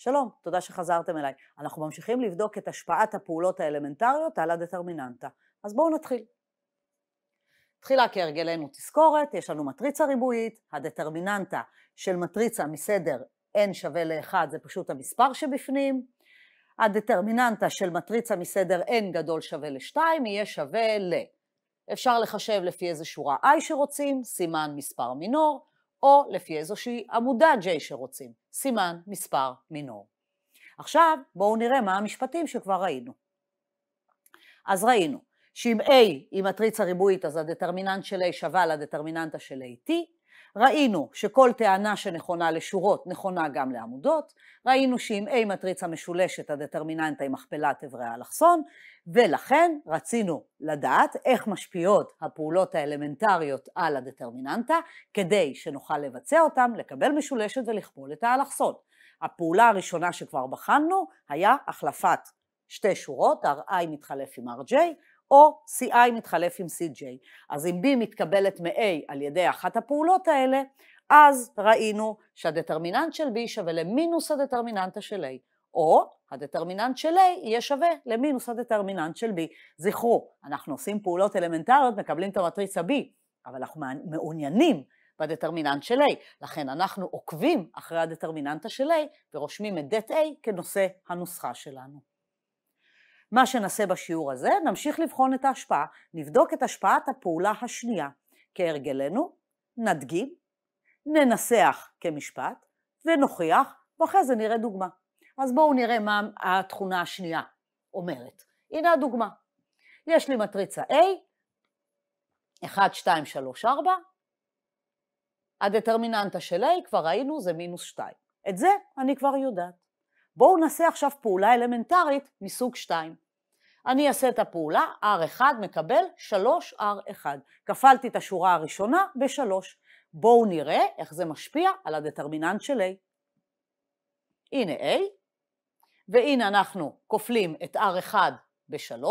שלום, תודה שחזרתם אליי. אנחנו ממשיכים לבדוק את השפעת הפעולות האלמנטריות על הדטרמיננטה. אז בואו נתחיל. תחילה כהרגלנו תזכורת, יש לנו מטריצה ריבועית, הדטרמיננטה של מטריצה מסדר n שווה ל-1 זה פשוט המספר שבפנים, הדטרמיננטה של מטריצה מסדר n גדול שווה ל-2 יהיה שווה ל... אפשר לחשב לפי איזו שורה i שרוצים, סימן מספר מינור, או לפי איזושהי עמודה j שרוצים, סימן מספר מינור. עכשיו בואו נראה מה המשפטים שכבר ראינו. אז ראינו שאם a היא מטריצה ריבועית אז הדטרמיננט של a שווה לדטרמיננטה של at, ראינו שכל טענה שנכונה לשורות נכונה גם לעמודות, ראינו שאם a מטריצה משולשת הדטרמיננטה היא מכפלת אברי האלכסון, ולכן רצינו לדעת איך משפיעות הפעולות האלמנטריות על הדטרמיננטה, כדי שנוכל לבצע אותם, לקבל משולשת ולכפול את האלכסון. הפעולה הראשונה שכבר בחנו היה החלפת שתי שורות, RI מתחלף עם RJ, או CI מתחלף עם CJ. אז אם B מתקבלת מ-A על ידי אחת הפעולות האלה, אז ראינו שהדטרמיננט של B שווה למינוס הדטרמיננטה של A, או הדטרמיננט של A יהיה שווה למינוס הדטרמיננט של B. זכרו, אנחנו עושים פעולות אלמנטריות, מקבלים את המטריצה B, אבל אנחנו מעוניינים בדטרמיננט של A, לכן אנחנו עוקבים אחרי הדטרמיננטה של A ורושמים את det A כנושא הנוסחה שלנו. מה שנעשה בשיעור הזה, נמשיך לבחון את ההשפעה, נבדוק את השפעת הפעולה השנייה. כהרגלנו, נדגים, ננסח כמשפט ונוכיח, ואחרי זה נראה דוגמה. אז בואו נראה מה התכונה השנייה אומרת. הנה הדוגמה. יש לי מטריצה A, 1, 2, 3, 4, הדטרמיננטה של A כבר ראינו זה מינוס 2. את זה אני כבר יודעת. בואו נעשה עכשיו פעולה אלמנטרית מסוג 2. אני אעשה את הפעולה, R1 מקבל 3R1. כפלתי את השורה הראשונה ב-3. בואו נראה איך זה משפיע על הדטרמיננט של A. הנה A, והנה אנחנו כופלים את R1 ב-3,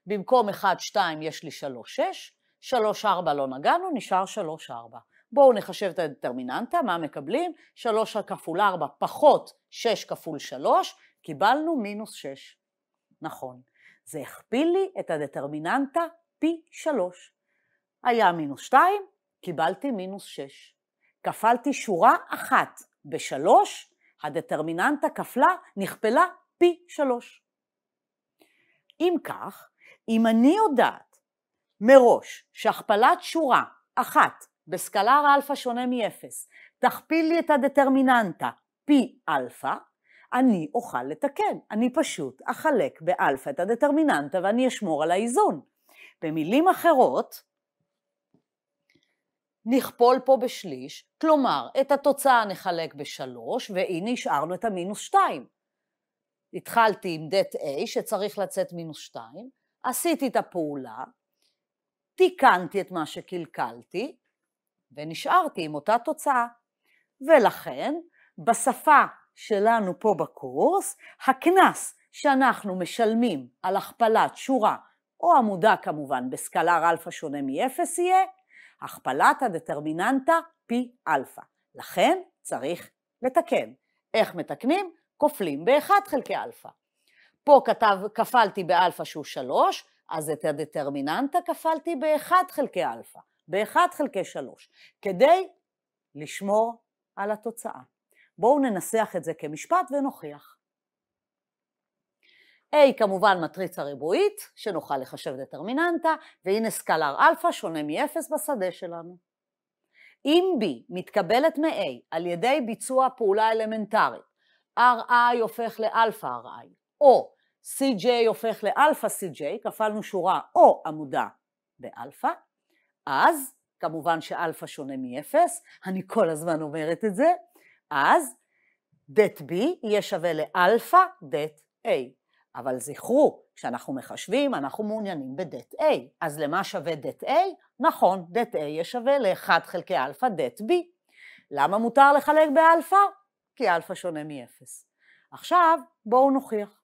במקום 1, 2 יש לי 3, 6, 3, 4 לא נגענו, נשאר 3, 4. בואו נחשב את הדטרמיננטה, מה מקבלים? 3 כפול 4 פחות 6 כפול 3, קיבלנו מינוס 6. נכון, זה הכפיל לי את הדטרמיננטה פי 3. היה מינוס 2, קיבלתי מינוס 6. כפלתי שורה אחת ב-3, הדטרמיננטה נכפלה פי 3. אם כך, אם אני יודעת מראש שהכפלת שורה אחת בסקלר אלפא שונה מ-0 תכפיל לי את הדטרמיננטה פי אלפא, אני אוכל לתקן. אני פשוט אחלק באלפא את הדטרמיננטה ואני אשמור על האיזון. במילים אחרות, נכפול פה בשליש, כלומר את התוצאה נחלק ב3 והנה השארנו את המינוס 2. התחלתי עם det A שצריך לצאת מינוס 2, עשיתי את הפעולה, תיקנתי את מה שקלקלתי ונשארתי עם אותה תוצאה. ולכן בשפה שלנו פה בקורס, הקנס שאנחנו משלמים על הכפלת שורה או עמודה כמובן בסקלר אלפא שונה מ-0 יהיה הכפלת הדטרמיננטה פי אלפא. לכן צריך לתקן. איך מתקנים? כופלים ב1 חלקי אלפא. פה כפלתי באלפא שהוא 3, אז את הדטרמיננטה כפלתי ב1 חלקי אלפא, ב1 חלקי 3, כדי לשמור על התוצאה. בואו ננסח את זה כמשפט ונוכיח. A כמובן מטריצה ריבועית, שנוכל לחשב דטרמיננטה, והנה סקלר אלפא שונה מ-0 בשדה שלנו. אם B מתקבלת מ-A על ידי ביצוע פעולה אלמנטרית, RI הופך לאלפא RI, או CJ הופך לאלפא CJ, כפלנו שורה או עמודה באלפא, אז כמובן שאלפא שונה מ-0, אני כל הזמן אומרת את זה, אז det B יהיה שווה לאלפא det A. אבל זכרו, כשאנחנו מחשבים, אנחנו מעוניינים ב-det A. אז למה שווה det A? נכון, det A יהיה שווה ל-1 חלקי אלפא det B. למה מותר לחלק באלפא? כי אלפא שונה מ-0. עכשיו בואו נוכיח.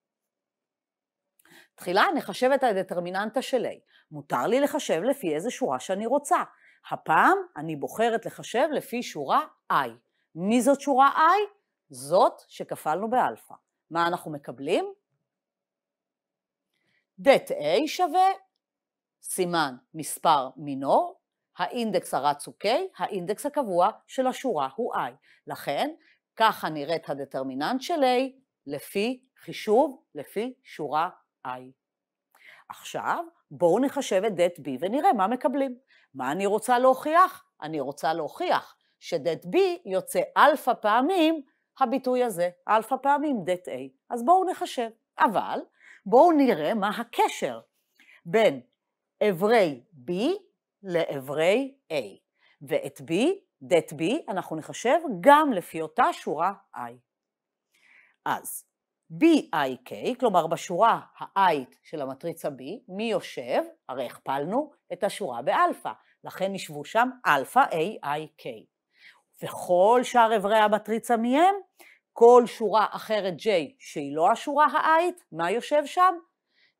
תחילה נחשב את הדטרמיננטה של A. מותר לי לחשב לפי איזה שורה שאני רוצה. הפעם אני בוחרת לחשב לפי שורה I. מי זאת שורה I? זאת שכפלנו באלפא. מה אנחנו מקבלים? det A שווה סימן מספר מינור, האינדקס הרץ הוא K, האינדקס הקבוע של השורה הוא I. לכן, ככה נראית הדטרמיננט של A לפי חישוב, לפי שורה I. עכשיו, בואו נחשב את det B ונראה מה מקבלים. מה אני רוצה להוכיח? אני רוצה להוכיח שdet B יוצא אלפא פעמים הביטוי הזה, אלפא פעמים det A. אז בואו נחשב. אבל בואו נראה מה הקשר בין אברי B לאברי A. ואת B, det B, אנחנו נחשב גם לפי אותה שורה I. אז BIK, כלומר בשורה ה-I של המטריצה B, מי יושב? הרי הכפלנו את השורה באלפא, לכן נשבו שם אלפא AIK. וכל שאר אברי המטריצה מהם, כל שורה אחרת J שהיא לא השורה ה-I, מה יושב שם?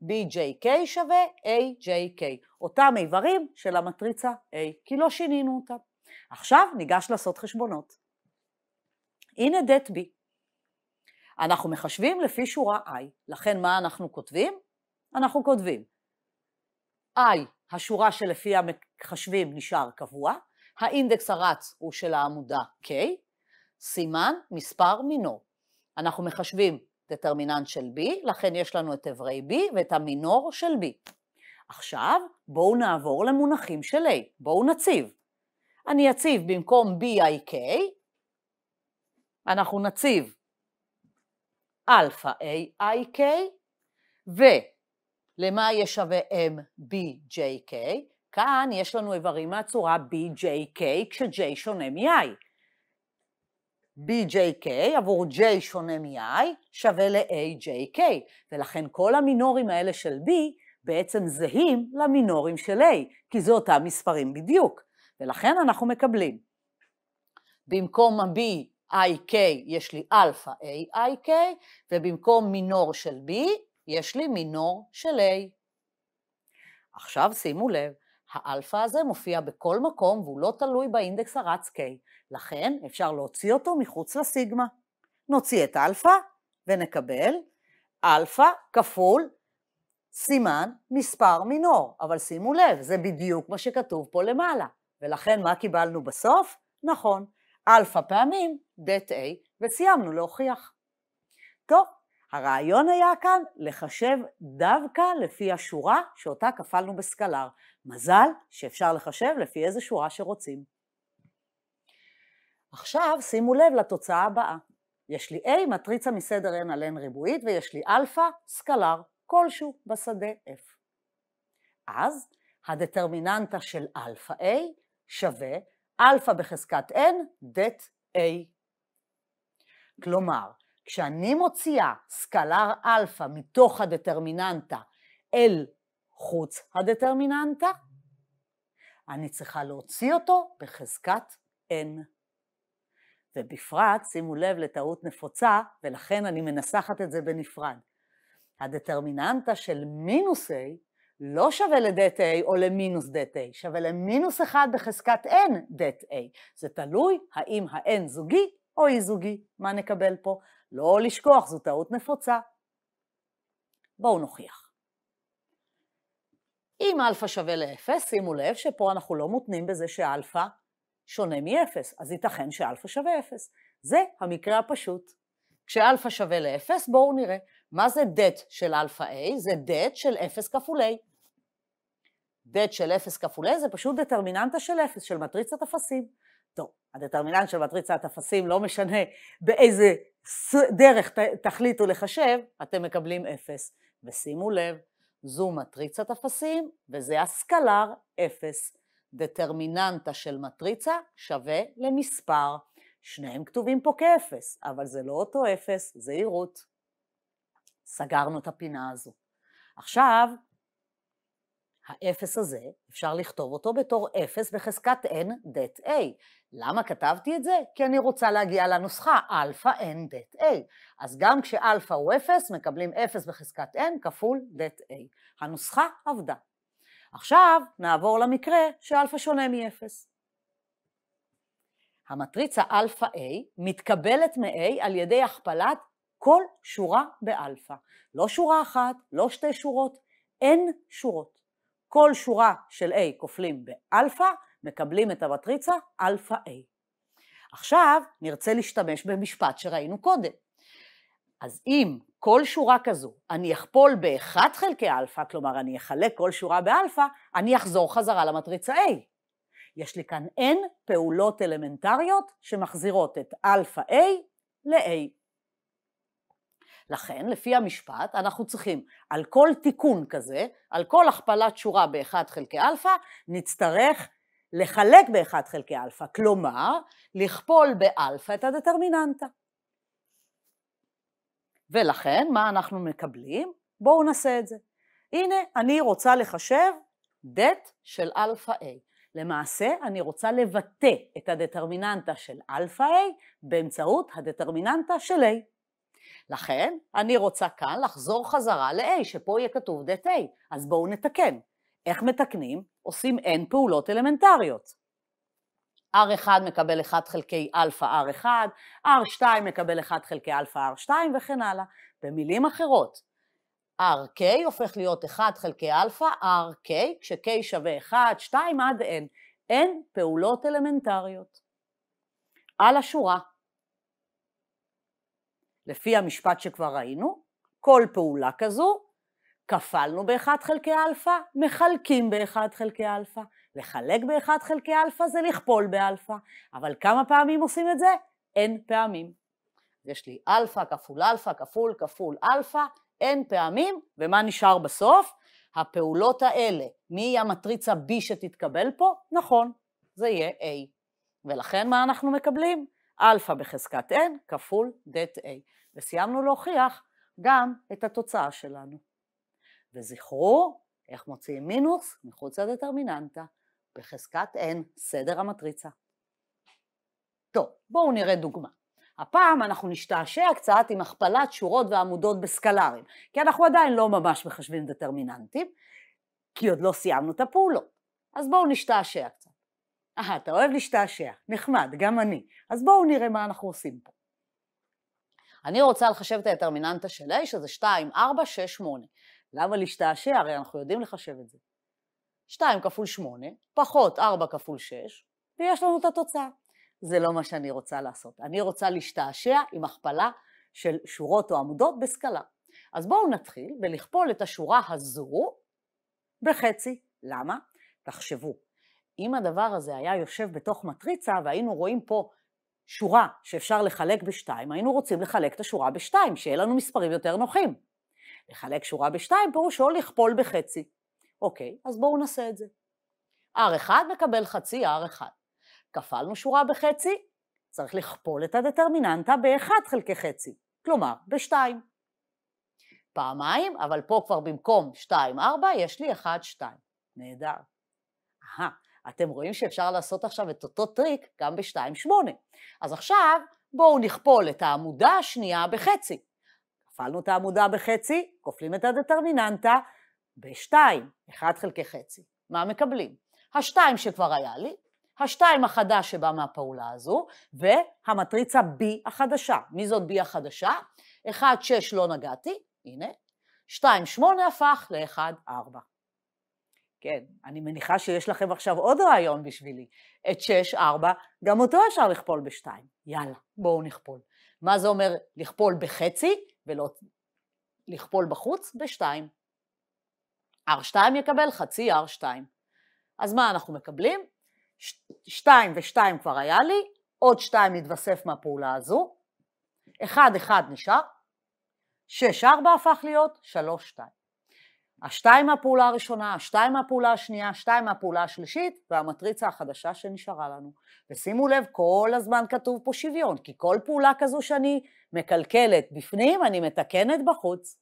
BJK שווה AJK, אותם איברים של המטריצה A, כי לא שינינו אותם. עכשיו ניגש לעשות חשבונות. הנה det B. אנחנו מחשבים לפי שורה I, לכן מה אנחנו כותבים? אנחנו כותבים I, השורה שלפי המחשבים נשאר קבוע, האינדקס הרץ הוא של העמודה K, סימן מספר מינור. אנחנו מחשבים דטרמיננט של B, לכן יש לנו את אברי B ואת המינור של B. עכשיו בואו נעבור למונחים של A, בואו נציב. אני אציב במקום BIK, אנחנו נציב אלפא AIK, ולמה יש שווה MBJK? כאן יש לנו איברים מהצורה BJK כש-J שונה מ-I. BJK עבור J שונה מ-I שווה ל-AJK, ולכן כל המינורים האלה של B בעצם זהים למינורים של A, כי זה אותם מספרים בדיוק, ולכן אנחנו מקבלים. במקום BIK יש לי אלפא AIK, ובמקום מינור של B יש לי מינור של A. עכשיו שימו לב, האלפא הזה מופיע בכל מקום והוא לא תלוי באינדקס הרץ K, לכן אפשר להוציא אותו מחוץ לסיגמה. נוציא את אלפא ונקבל אלפא כפול סימן מספר מינור, אבל שימו לב, זה בדיוק מה שכתוב פה למעלה, ולכן מה קיבלנו בסוף? נכון, אלפא פעמים det A, וסיימנו להוכיח. טוב, הרעיון היה כאן לחשב דווקא לפי השורה שאותה כפלנו בסקלר. מזל שאפשר לחשב לפי איזה שורה שרוצים. עכשיו שימו לב לתוצאה הבאה. יש לי A מטריצה מסדר n על n ריבועית ויש לי אלפא סקלר כלשהו בשדה F. אז הדטרמיננטה של אלפא A שווה אלפא בחזקת n det A. כלומר, כשאני מוציאה סקלר אלפא מתוך הדטרמיננטה אל חוץ הדטרמיננטה, אני צריכה להוציא אותו בחזקת n. ובפרט, שימו לב לטעות נפוצה, ולכן אני מנסחת את זה בנפרד. הדטרמיננטה של מינוס a לא שווה לdet a או למינוס det a, שווה למינוס 1 בחזקת n det a. זה תלוי האם ה-n זוגי או אי זוגי. מה נקבל פה? לא לשכוח, זו טעות נפוצה. בואו נוכיח. אם אלפא שווה ל-0, שימו לב שפה אנחנו לא מותנים בזה שאלפא שונה מ-0, אז ייתכן שאלפא שווה 0. זה המקרה הפשוט. כשאלפא שווה ל-0, בואו נראה. מה זה det של אלפא a? זה det של 0 כפול a. det של 0 כפול a זה פשוט דטרמיננטה של 0, של מטריצת אפסים. טוב, הדטרמיננט של מטריצת אפסים לא משנה באיזה דרך תחליטו לחשב, אתם מקבלים 0. ושימו לב, זו מטריצת אפסים וזה הסקלר 0. דטרמיננטה של מטריצה שווה למספר. שניהם כתובים פה כ-0, אבל זה לא אותו 0, זה עירות. סגרנו את הפינה הזו. עכשיו, ה-0 הזה, אפשר לכתוב אותו בתור 0 בחזקת n det a. למה כתבתי את זה? כי אני רוצה להגיע לנוסחה אלפא n det a. אז גם כשאלפא הוא 0, מקבלים 0 בחזקת n כפול det a. הנוסחה עבדה. עכשיו נעבור למקרה שאלפא שונה מ-0. המטריצה אלפא A מתקבלת מ-A על ידי הכפלת כל שורה באלפא. לא שורה אחת, לא שתי שורות, אין שורות. כל שורה של A כופלים באלפא, מקבלים את המטריצה אלפא A. עכשיו נרצה להשתמש במשפט שראינו קודם. אז אם כל שורה כזו אני אכפול ב-1 חלקי אלפא, כלומר אני אחלק כל שורה באלפא, אני אחזור חזרה למטריצה A. יש לי כאן n פעולות אלמנטריות שמחזירות את אלפא A ל-A. לכן, לפי המשפט, אנחנו צריכים על כל תיקון כזה, על כל הכפלת שורה ב-1 חלקי אלפא, נצטרך לחלק ב-1 חלקי אלפא, כלומר, לכפול באלפא את הדטרמיננטה. ולכן, מה אנחנו מקבלים? בואו נעשה את זה. הנה, אני רוצה לחשב det של אלפא A. למעשה, אני רוצה לבטא את הדטרמיננטה של אלפא A באמצעות הדטרמיננטה של A. לכן, אני רוצה כאן לחזור חזרה ל-A, שפה יהיה כתוב det A. אז בואו נתקן. איך מתקנים? עושים n פעולות אלמנטריות. R1 מקבל 1 חלקי אלפא R1, R2 מקבל 1 חלקי אלפא R2 וכן הלאה. במילים אחרות, RK הופך להיות 1 חלקי אלפא RK, כש-K שווה 1, 2 עד N. n פעולות אלמנטריות. על השורה. לפי המשפט שכבר ראינו, כל פעולה כזו, כפלנו ב-1 חלקי אלפא, מחלקים ב-1 חלקי אלפא. לחלק ב-1 חלקי אלפא זה לכפול באלפא, אבל כמה פעמים עושים את זה? n פעמים. יש לי אלפא כפול אלפא כפול כפול אלפא, n פעמים, ומה נשאר בסוף? הפעולות האלה, מי המטריצה B שתתקבל פה? נכון, זה יהיה A. ולכן מה אנחנו מקבלים? אלפא בחזקת n כפול det A. וסיימנו להוכיח גם את התוצאה שלנו. וזכרו איך מוציאים מינוס מחוץ לדטרמיננטה, בחזקת n סדר המטריצה. טוב, בואו נראה דוגמה. הפעם אנחנו נשתעשע קצת עם הכפלת שורות ועמודות בסקלרים, כי אנחנו עדיין לא ממש מחשבים דטרמיננטים, כי עוד לא סיימנו את הפעולות. אז בואו נשתעשע קצת. אתה אוהב להשתעשע, נחמד, גם אני. אז בואו נראה מה אנחנו עושים פה. אני רוצה לחשב את הדטרמיננטה של A, שזה 2, 4, 6, 8. למה להשתעשע? הרי אנחנו יודעים לחשב את זה. 2 כפול 8, פחות 4 כפול 6, ויש לנו את התוצאה. זה לא מה שאני רוצה לעשות. אני רוצה להשתעשע עם הכפלה של שורות או עמודות בסקלר. אז בואו נתחיל ולכפול את השורה הזו בחצי. למה? תחשבו. אם הדבר הזה היה יושב בתוך מטריצה והיינו רואים פה שורה שאפשר לחלק בשתיים, היינו רוצים לחלק את השורה בשתיים, שיהיה לנו מספרים יותר נוחים. לחלק שורה בשתיים פירושו לכפול בחצי. אוקיי, אז בואו נעשה את זה. R1 מקבל חצי R1. כפלנו שורה בחצי, צריך לכפול את הדטרמיננטה ב-1 חלקי חצי, כלומר ב-2. פעמיים, אבל פה כבר במקום 2, 4, יש לי 1, 2. נהדר. אתם רואים שאפשר לעשות עכשיו את אותו טריק גם ב-2, 8. אז עכשיו בואו נכפול את העמודה השנייה בחצי. כפלנו את העמודה בחצי, כופלים את הדטרמיננטה ב-2, 1 חלקי חצי. מה מקבלים? ה-2 שכבר היה לי, ה-2 החדש שבא מהפעולה הזו, והמטריצה B החדשה. מי זאת B החדשה? 1, 6 לא נגעתי, הנה. 2, 8 הפך ל-1, 4. כן, אני מניחה שיש לכם עכשיו עוד רעיון בשבילי. את 6, 4, גם אותו אפשר לכפול ב-2. יאללה, בואו נכפול. מה זה אומר לכפול בחצי ולא לכפול בחוץ? ב-2. R2 יקבל חצי R2. אז מה אנחנו מקבלים? 2 ו-2 כבר היה לי, עוד 2 מתווסף מהפעולה הזו, 1, 1 נשאר, 6, 4 הפך להיות 3, 2. ה-2 מהפעולה הראשונה, ה-2 מהפעולה השנייה, ה-2 מהפעולה השלישית, והמטריצה החדשה שנשארה לנו. ושימו לב, כל הזמן כתוב פה שוויון, כי כל פעולה כזו שאני מקלקלת בפנים, אני מתקנת בחוץ.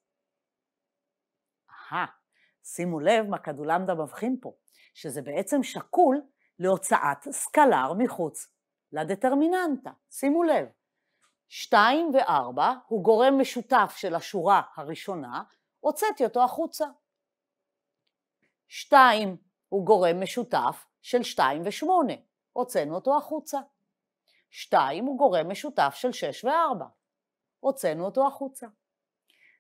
שימו לב מה כדולמדה מבחין פה, שזה בעצם שקול להוצאת סקלר מחוץ לדטרמיננטה. שימו לב, 2 ו-4 הוא גורם משותף של השורה הראשונה, הוצאתי אותו החוצה. 2 הוא גורם משותף של 2 ו-8, הוצאנו אותו החוצה. 2 הוא גורם משותף של 6 ו-4. הוצאנו אותו החוצה.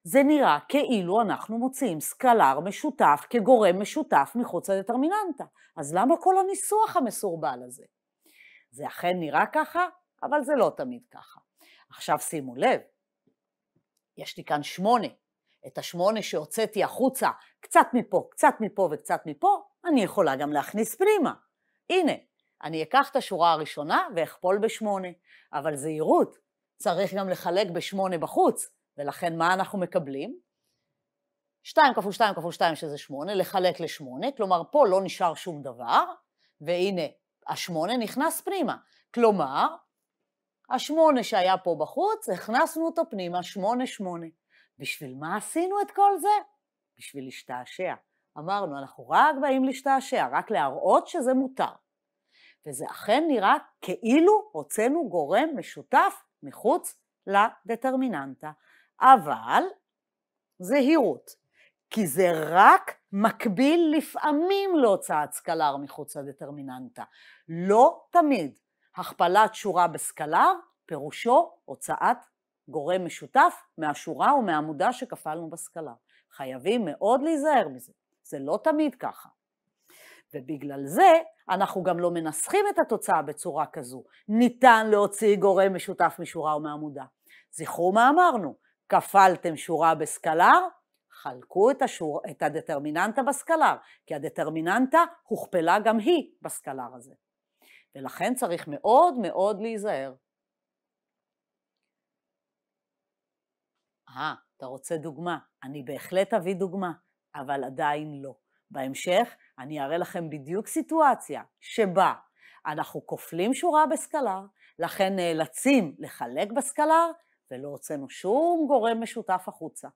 זה נראה כאילו אנחנו מוציאים סקלר משותף כגורם משותף מחוץ לדטרמיננטה. אז למה כל הניסוח המסורבל הזה? זה אכן נראה ככה, אבל זה לא תמיד ככה. עכשיו שימו לב, יש לי כאן 8. את ה8 שהוצאתי החוצה, קצת מפה, קצת מפה וקצת מפה, אני יכולה גם להכניס פנימה. הנה, אני אקח את השורה הראשונה ואכפול ב8, אבל זהירות, צריך גם לחלק ב8 בחוץ, ולכן מה אנחנו מקבלים? 2 כפול 2 כפול 2 שזה 8, לחלק ל8, כלומר פה לא נשאר שום דבר, והנה ה8 נכנס פנימה, כלומר ה8 שהיה פה בחוץ, הכנסנו אותו פנימה, 8, 8. בשביל מה עשינו את כל זה? בשביל להשתעשע. אמרנו, אנחנו רק באים להשתעשע, רק להראות שזה מותר. וזה אכן נראה כאילו הוצאנו גורם משותף מחוץ לדטרמיננטה. אבל זהירות, כי זה רק מקביל לפעמים להוצאת סקלר מחוץ לדטרמיננטה. לא תמיד. הכפלת שורה בסקלר, פירושו הוצאת גורם משותף מהשורה או מהעמודה שכפלנו בסקלר. חייבים מאוד להיזהר מזה. זה לא תמיד ככה. ובגלל זה אנחנו גם לא מנסחים את התוצאה בצורה כזו. ניתן להוציא גורם משותף משורה או מעמודה. זכרו מה אמרנו, כפלתם שורה בסקלר, חלקו את הדטרמיננטה בסקלר, כי הדטרמיננטה הוכפלה גם היא בסקלר הזה. ולכן צריך מאוד מאוד להיזהר. אתה רוצה דוגמה? אני בהחלט אביא דוגמה, אבל עדיין לא. בהמשך אני אראה לכם בדיוק סיטואציה שבה אנחנו כופלים שורה בסקלר, לכן נאלצים לחלק בסקלר, ולא הוצאנו שום גורם משותף החוצה.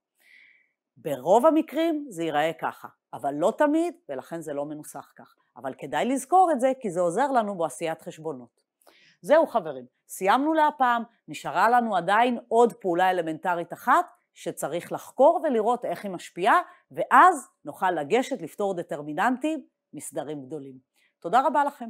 ברוב המקרים זה ייראה ככה, אבל לא תמיד, ולכן זה לא מנוסח כך. אבל כדאי לזכור את זה, כי זה עוזר לנו בעשיית חשבונות. זהו חברים, סיימנו להפעם, נשארה לנו עדיין עוד פעולה אלמנטרית אחת, שצריך לחקור ולראות איך היא משפיעה, ואז נוכל לגשת לפתור דטרמיננטים מסדרים גדולים. תודה רבה לכם.